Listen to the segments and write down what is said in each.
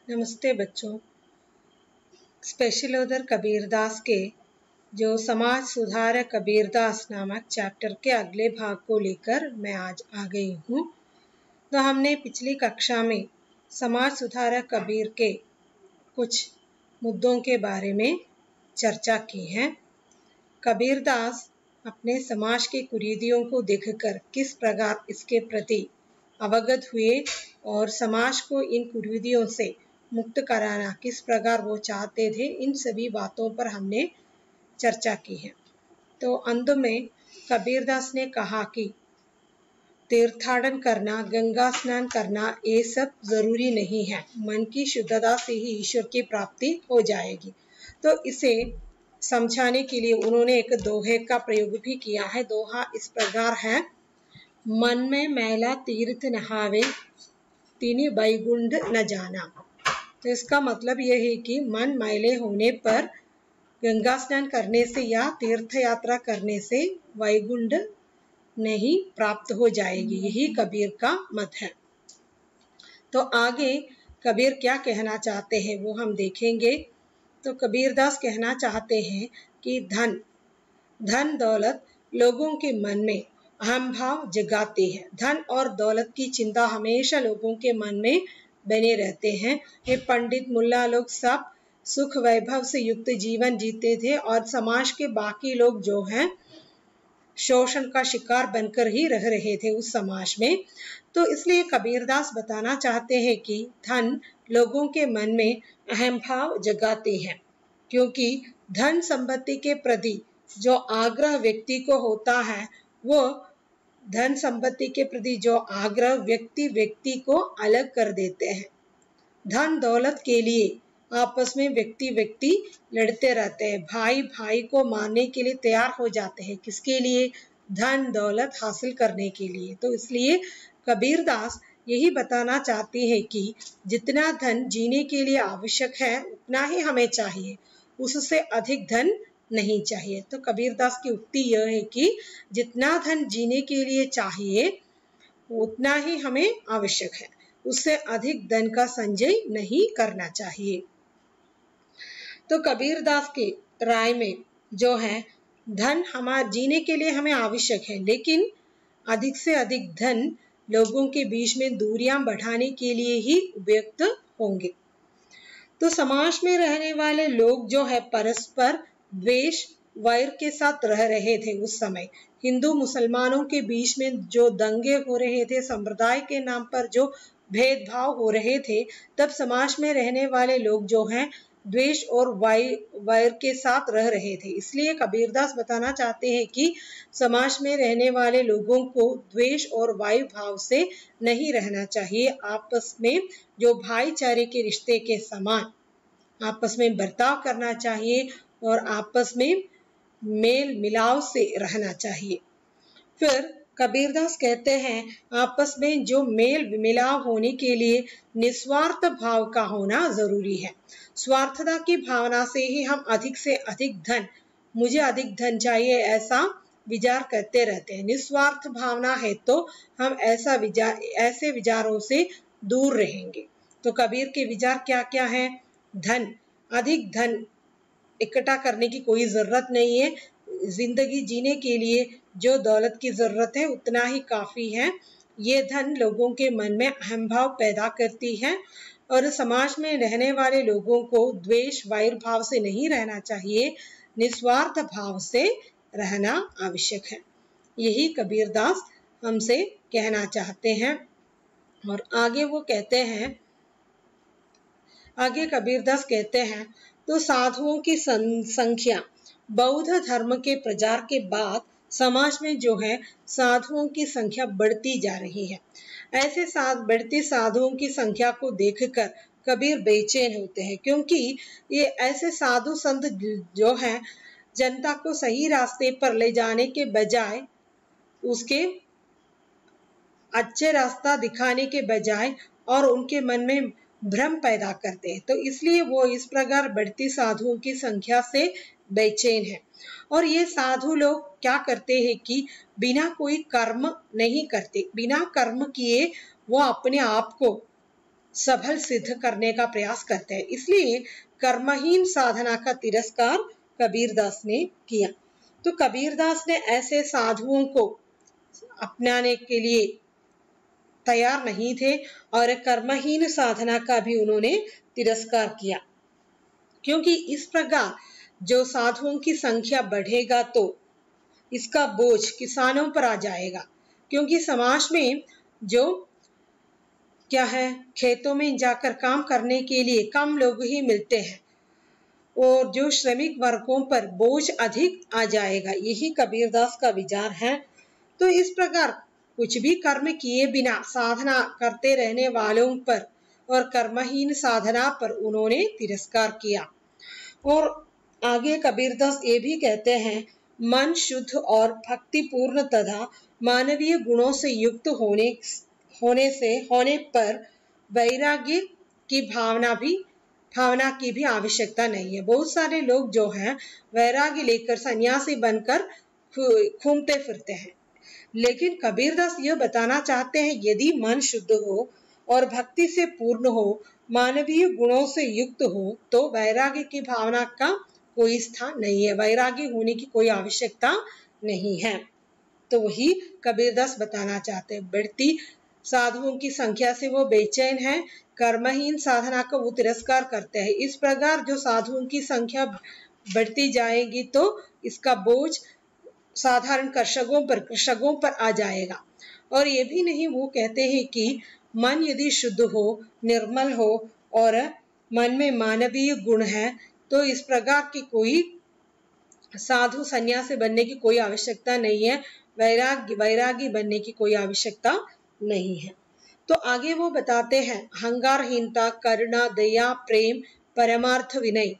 नमस्ते बच्चों। Special author Kabirdas के जो समाज सुधारक कबीरदास नामक चैप्टर के अगले भाग को लेकर मैं आज आ गई हूँ। तो हमने पिछली कक्षा में समाज सुधारक कबीर के कुछ मुद्दों के बारे में चर्चा की है। कबीरदास अपने समाज के कुरीतियों को देखकर किस प्रकार इसके प्रति अवगत हुए और समाज को इन कुरीतियों से मुक्त कराना किस प्रकार वो चाहते थे, इन सभी बातों पर हमने चर्चा की है। तो अंत में कबीरदास ने कहा कि तीर्थाटन करना, गंगा स्नान करना ये सब जरूरी नहीं है, मन की शुद्धता से ही ईश्वर की प्राप्ति हो जाएगी। तो इसे समझाने के लिए उन्होंने एक दोहे का प्रयोग भी किया है। दोहा इस प्रकार है, मन में मैला तीर्थ नहावे तिनि बैकुंठ न जाना। तो इसका मतलब यह है कि मन मैले होने पर गंगा स्नान करने से या तीर्थ यात्रा करने से वैकुंठ नहीं प्राप्त हो जाएगी। यही कबीर का मत है। तो आगे कबीर क्या कहना चाहते हैं वो हम देखेंगे। तो कबीरदास कहना चाहते हैं कि धन दौलत लोगों के मन में अहम भाव जगाती है। धन और दौलत की चिंता हमेशा लोगों के मन में बने रहते हैं। ये पंडित मुल्ला लोग सब सुख वैभव से युक्त जीवन जीते थे और समाज के बाकी लोग जो हैं शोषण का शिकार बनकर ही रह रहे थे उस समाज में। तो इसलिए कबीरदास बताना चाहते हैं कि धन लोगों के मन में अहम भाव जगाते हैं, क्योंकि धन संपत्ति के प्रति जो आग्रह व्यक्ति को होता है, वो धन संपत्ति के प्रति जो आग्रह व्यक्ति को अलग कर देते हैं। धन दौलत के लिए आपस में व्यक्ति लड़ते रहते हैं, भाई भाई को मारने के लिए तैयार हो जाते हैं। किसके लिए? धन दौलत हासिल करने के लिए। तो इसलिए कबीरदास यही बताना चाहते हैं कि जितना धन जीने के लिए आवश्यक है उतना ही हमें चाहिए, उससे अधिक धन नहीं चाहिए। तो कबीरदास की उक्ति यह है कि जितना धन जीने के लिए चाहिए उतना ही हमें आवश्यक है, उससे अधिक धन का संचय नहीं करना चाहिए। तो कबीरदास के राय में जो है धन हमारे जीने के लिए हमें आवश्यक है, लेकिन अधिक से अधिक धन लोगों के बीच में दूरियां बढ़ाने के लिए ही उपयुक्त होंगे। तो समाज में रहने वाले लोग जो है परस्पर द्वेष वैर के साथ रह रहे थे। उस समय हिंदू मुसलमानों के बीच में जो दंगे हो रहे थे, संप्रदाय के नाम पर जो भेदभाव हो रहे थे, तब समाज में रहने वाले लोग जो हैं द्वेष और वैर के साथ रह रहे थे। इसलिए कबीरदास बताना चाहते हैं कि समाज में रहने वाले लोगों को द्वेष और वैर भाव से नहीं रहना चाहिए। आपस में जो भाईचारे के रिश्ते के समान आपस में बर्ताव करना चाहिए और आपस में मेल मिलाव से रहना चाहिए। फिर कबीरदास कहते हैं आपस में जो मेल मिलाव होने के लिए निस्वार्थ भाव का होना जरूरी है। स्वार्थता की भावना से ही हम अधिक से अधिक धन, मुझे अधिक धन चाहिए, ऐसा विचार करते रहते हैं। निस्वार्थ भावना है तो हम ऐसे विचारों से दूर रहेंगे। तो कबीर के विचार क्या क्या है? अधिक धन इकट्ठा करने की कोई जरूरत नहीं है। जिंदगी जीने के लिए जो दौलत की जरूरत है उतना ही काफी है। ये धन लोगों के मन में अहम भाव पैदा करती है और समाज में रहने वाले लोगों को द्वेष वैर भाव से नहीं रहना चाहिए, निस्वार्थ भाव से रहना आवश्यक है। यही कबीरदास हमसे कहना चाहते हैं। और आगे कबीरदास कहते हैं, तो साधुओं की संख्या बौद्ध धर्म के प्रचार के बाद समाज में जो है साधुओं की संख्या बढ़ती जा रही है। ऐसे बढ़ती साधुओं की संख्या को देखकर कबीर बेचैन होते हैं, क्योंकि ये ऐसे साधु संत जो हैं जनता को सही रास्ते पर ले जाने के बजाय उसके अच्छे रास्ता दिखाने के बजाय और उनके मन में भ्रम पैदा करते हैं। तो इसलिए वो इस प्रकार बढ़ती साधुओं की संख्या से बेचैन है। और ये साधु लोग क्या करते हैं कि बिना कोई कर्म नहीं करते, बिना कर्म किए वो अपने आप को सफल सिद्ध करने का प्रयास करते हैं। इसलिए कर्महीन साधना का तिरस्कार कबीरदास ने किया। तो कबीरदास ने ऐसे साधुओं को अपनाने के लिए तैयार नहीं थे और कर्महीन साधना का भी उन्होंने तिरस्कार किया, क्योंकि इस प्रकार जो साधुओं की संख्या बढ़ेगा तो इसका बोझ किसानों पर आ जाएगा, क्योंकि समाज में जो क्या है, खेतों में जाकर काम करने के लिए कम लोग ही मिलते हैं और जो श्रमिक वर्गों पर बोझ अधिक आ जाएगा। यही कबीरदास का विचार है। तो इस प्रकार कुछ भी कर्म किए बिना साधना करते रहने वालों पर और कर्महीन साधना पर उन्होंने तिरस्कार किया। और आगे कबीरदास ये भी कहते हैं, मन शुद्ध और भक्तिपूर्ण तथा मानवीय गुणों से युक्त होने पर वैराग्य की भावना की भी आवश्यकता नहीं है। बहुत सारे लोग जो हैं वैराग्य लेकर सन्यासी बनकर घूमते फिरते हैं, लेकिन कबीरदास यह बताना चाहते हैं, यदि मन शुद्ध हो और भक्ति से पूर्ण हो, मानवीय गुणों से युक्त हो, तो वैराग्य की भावना का कोई स्थान नहीं है, वैराग्य होने की कोई आवश्यकता नहीं है। तो वही कबीरदास बताना चाहते हैं। बढ़ती साधुओं की संख्या से वो बेचैन है, कर्महीन साधना का वो तिरस्कार करते हैं। इस प्रकार जो साधुओं की संख्या बढ़ती जाएगी तो इसका बोझ साधारण कृषकों पर आ जाएगा। और ये भी नहीं, वो कहते हैं कि मन यदि शुद्ध हो, निर्मल हो और मन में मानवीय गुण है, तो इस प्रकार की कोई साधु सन्यासी बनने की कोई आवश्यकता नहीं है, वैरागी बनने की कोई आवश्यकता नहीं है। तो आगे वो बताते हैं, अहंकारहीनता, करुणा, दया, प्रेम, परमार्थ, विनय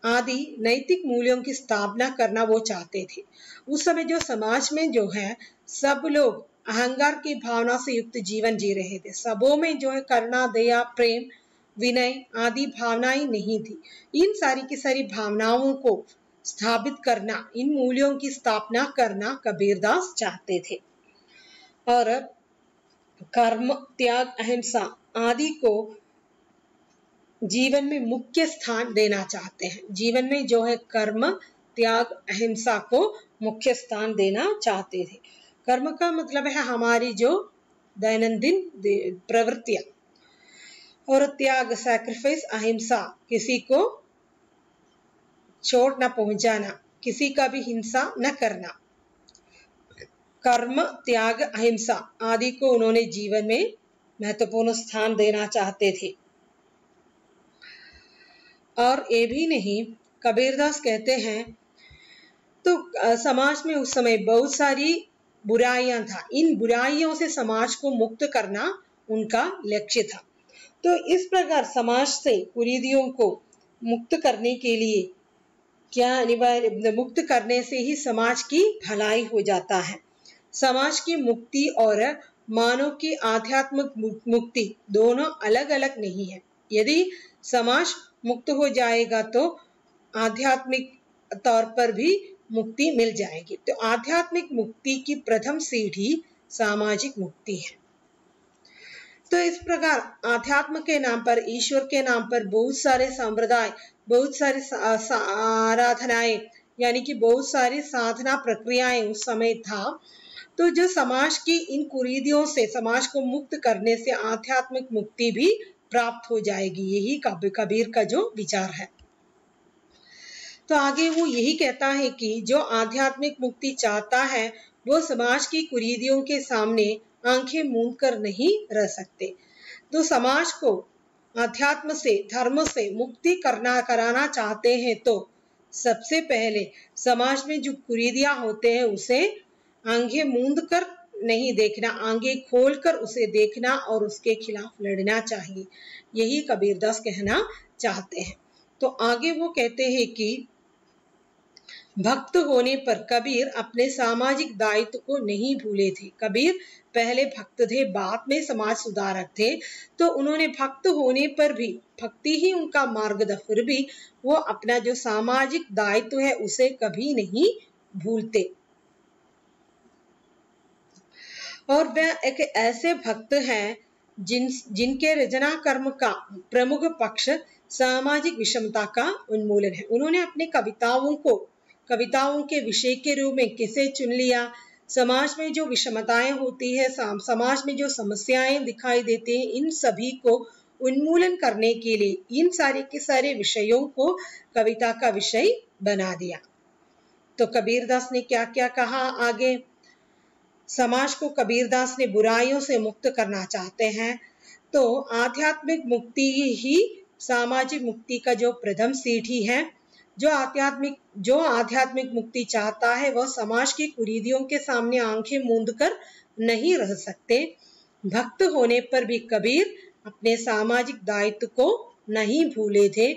आदि नैतिक मूल्यों की स्थापना करना वो चाहते थे। उस समय जो समाज में जो है सब लोग अहंकार की भावना से युक्त जीवन जी रहे थे। सबों में जो है करुणा, दया, प्रेम, विनय आदि भावनाएं नहीं थी। इन सारी की सारी भावनाओं को स्थापित करना, इन मूल्यों की स्थापना करना कबीरदास चाहते थे। और कर्म, त्याग, अहिंसा आदि को जीवन में मुख्य स्थान देना चाहते हैं। जीवन में जो है कर्म, त्याग, अहिंसा को मुख्य स्थान देना चाहते थे। कर्म का मतलब है हमारी जो दैनंदिन प्रवृत्तियां, और त्याग सैक्रिफाइस, अहिंसा किसी को चोट न पहुंचाना, किसी का भी हिंसा न करना। कर्म, त्याग, अहिंसा आदि को उन्होंने जीवन में महत्वपूर्ण स्थान देना चाहते थे। और ये भी नहीं, कबीरदास कहते हैं तो समाज में उस समय बहुत सारी बुराइयां था, इन बुराइयों से समाज को मुक्त करना उनका लक्ष्य था। तो इस प्रकार समाज से कुरीतियों को मुक्त करने के लिए क्या अनिवार्य, मुक्त करने से ही समाज की भलाई हो जाता है। समाज की मुक्ति और मानव की आध्यात्मिक मुक्ति दोनों अलग अलग नहीं है। यदि समाज मुक्त हो जाएगा तो आध्यात्मिक तौर पर भी मुक्ति मिल जाएगी। तो आध्यात्मिक मुक्ति की प्रथम सीढ़ी सामाजिक मुक्ति है। तो इस प्रकार आध्यात्म के नाम पर, ईश्वर के नाम पर बहुत सारे संप्रदाय, बहुत सारी आराधनाएं, यानी कि बहुत सारी साधना प्रक्रियाएं उस समय था। तो जो समाज की इन कुरीतियों से समाज को मुक्त करने से आध्यात्मिक मुक्ति भी प्राप्त हो जाएगी। यही कबीर का जो विचार है। तो आगे वो यही कहता है कि जो आध्यात्मिक मुक्ति चाहता है वो समाज की कुरीतियों के सामने आंखें मूंद कर नहीं रह सकते। तो समाज को अध्यात्म से, धर्म से मुक्ति कराना चाहते हैं तो सबसे पहले समाज में जो कुरीतियां होते हैं उसे आंखें मूंद कर नहीं देखना, आंखें खोलकर उसे देखना और उसके खिलाफ लड़ना चाहिए। यही कबीरदास कहना चाहते हैं। तो आगे वो कहते हैं कि भक्त होने पर कबीर अपने सामाजिक दायित्व को नहीं भूले थे। कबीर पहले भक्त थे, बाद में समाज सुधारक थे। तो उन्होंने भक्त होने पर भी, भक्ति ही उनका मार्ग था, फिर भी वो अपना जो सामाजिक दायित्व है उसे कभी नहीं भूलते। और वह एक ऐसे भक्त हैं जिनके रचना कर्म का प्रमुख पक्ष सामाजिक विषमता का उन्मूलन है। उन्होंने अपनी कविताओं के विषय के रूप में किसे चुन लिया? समाज में जो विषमताएं होती है, समाज में जो समस्याएं दिखाई देती हैं, इन सभी को उन्मूलन करने के लिए इन सारे के सारे विषयों को कविता का विषय बना दिया। तो कबीरदास ने क्या क्या कहा आगे? समाज को कबीरदास ने बुराइयों से मुक्त करना चाहते हैं, तो आध्यात्मिक मुक्ति ही सामाजिक मुक्ति का जो प्रथम सीढ़ी है। जो आध्यात्मिक मुक्ति चाहता है वह समाज की कुरीतियों के सामने आंखें मूंद कर नहीं रह सकते। भक्त होने पर भी कबीर अपने सामाजिक दायित्व को नहीं भूले थे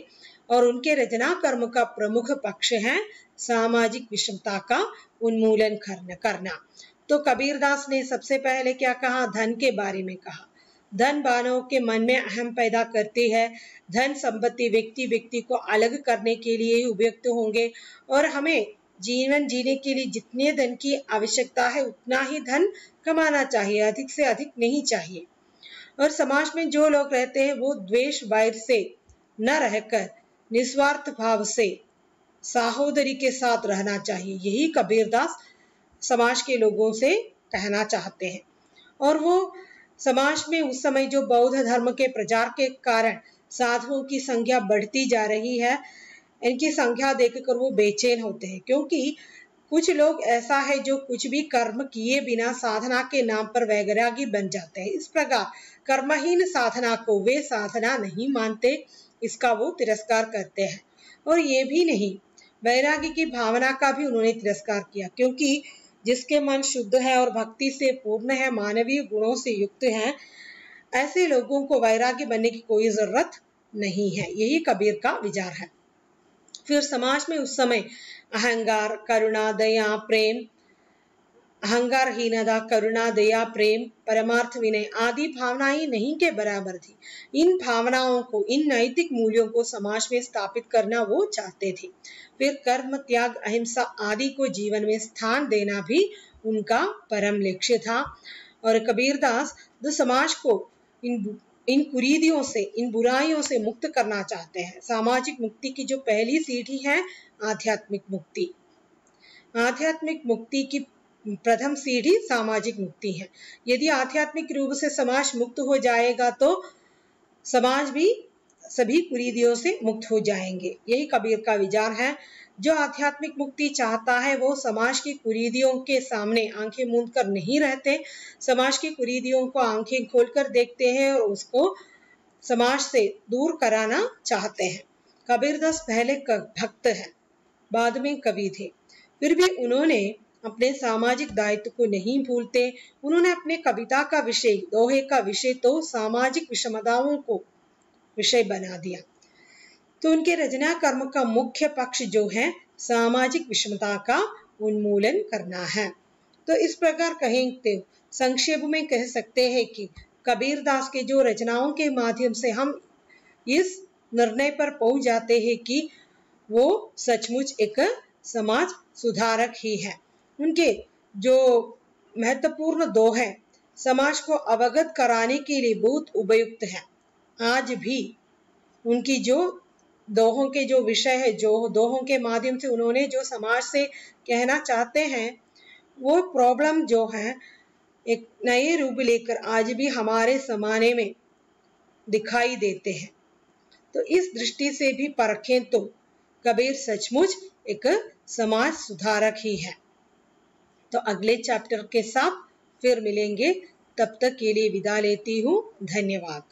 और उनके रचना कर्म का प्रमुख पक्ष है सामाजिक विषमता का उन्मूलन करना। तो कबीरदास ने सबसे पहले क्या कहा? धन के बारे में कहा। धन मानव के मन में अहम पैदा करती है। धन संपत्ति व्यक्ति को अलग करने के लिए ही उपयुक्त होंगे और हमें जीवन जीने के लिए जितने धन की आवश्यकता है उतना ही धन कमाना चाहिए, अधिक से अधिक नहीं चाहिए। और समाज में जो लोग रहते हैं वो द्वेष वैर से न रहकर निस्वार्थ भाव से सहोदरी के साथ रहना चाहिए। यही कबीरदास समाज के लोगों से कहना चाहते हैं। और वो समाज में उस समय जो बौद्ध धर्म के प्रचार के कारण साधुओं की संख्या बढ़ती जा रही है, इनकी संख्या देखकर वो बेचैन होते हैं, क्योंकि कुछ लोग ऐसा है जो कुछ भी कर्म किए बिना साधना के नाम पर वैरागी बन जाते हैं। इस प्रकार कर्महीन साधना को वे साधना नहीं मानते, इसका वो तिरस्कार करते हैं। और ये भी नहीं, वैरागी की भावना का भी उन्होंने तिरस्कार किया, क्योंकि जिसके मन शुद्ध है और भक्ति से पूर्ण है, मानवीय गुणों से युक्त है, ऐसे लोगों को वैरागी बनने की कोई जरूरत नहीं है। यही कबीर का विचार है। फिर समाज में उस समय अहंकार, करुणा, दया, प्रेम, अहंकारहीनता, करुणा, दया, प्रेम, परमार्थ विनय आदि भावनाएं नहीं के बराबर थी। इन भावनाओं को, इन नैतिक मूल्यों को समाज में स्थापित करना वो चाहते थे। फिर कर्म, त्याग, अहिंसा आदि को जीवन में स्थान देना भी उनका परम लक्ष्य था। और कबीरदास जो समाज को इन कुरीतियों से, इन बुराइयों से मुक्त करना चाहते हैं। सामाजिक मुक्ति की जो पहली सीढ़ी है आध्यात्मिक मुक्ति। आध्यात्मिक मुक्ति की प्रथम सीढ़ी सामाजिक मुक्ति है। यदि आध्यात्मिक रूप से समाज मुक्त हो जाएगा तो समाज भी सभी कुरीतियों से मुक्त हो जाएंगे। यही कबीर का विचार है। जो आध्यात्मिक मुक्ति चाहता है वो समाज की कुरीतियों के सामने आंखें मूंद कर नहीं रहते, समाज की कुरीतियों को आंखें खोलकर देखते हैं और उसको समाज से दूर कराना चाहते हैं। कबीरदास पहले भक्त है, बाद में कवि थे, फिर भी उन्होंने अपने सामाजिक दायित्व को नहीं भूलते। उन्होंने अपने कविता का विषय, दोहे का विषय तो सामाजिक विषमताओं को विषय बना दिया। तो उनके रचना कर्म का मुख्य पक्ष जो है सामाजिक विषमता का उन्मूलन करना है। तो इस प्रकार कहें, संक्षेप में कह सकते हैं कि कबीरदास के जो रचनाओं के माध्यम से हम इस निर्णय पर पहुंच जाते हैं कि वो सचमुच एक समाज सुधारक ही है। उनके जो महत्वपूर्ण दोहे समाज को अवगत कराने के लिए बहुत उपयुक्त है। आज भी उनकी जो दोहों के जो विषय है, जो दोहों के माध्यम से उन्होंने जो समाज से कहना चाहते हैं, वो प्रॉब्लम जो है एक नए रूप लेकर आज भी हमारे जमाने में दिखाई देते हैं। तो इस दृष्टि से भी परखें तो कबीर सचमुच एक समाज सुधारक ही है। तो अगले चैप्टर के साथ फिर मिलेंगे, तब तक के लिए विदा लेती हूँ। धन्यवाद।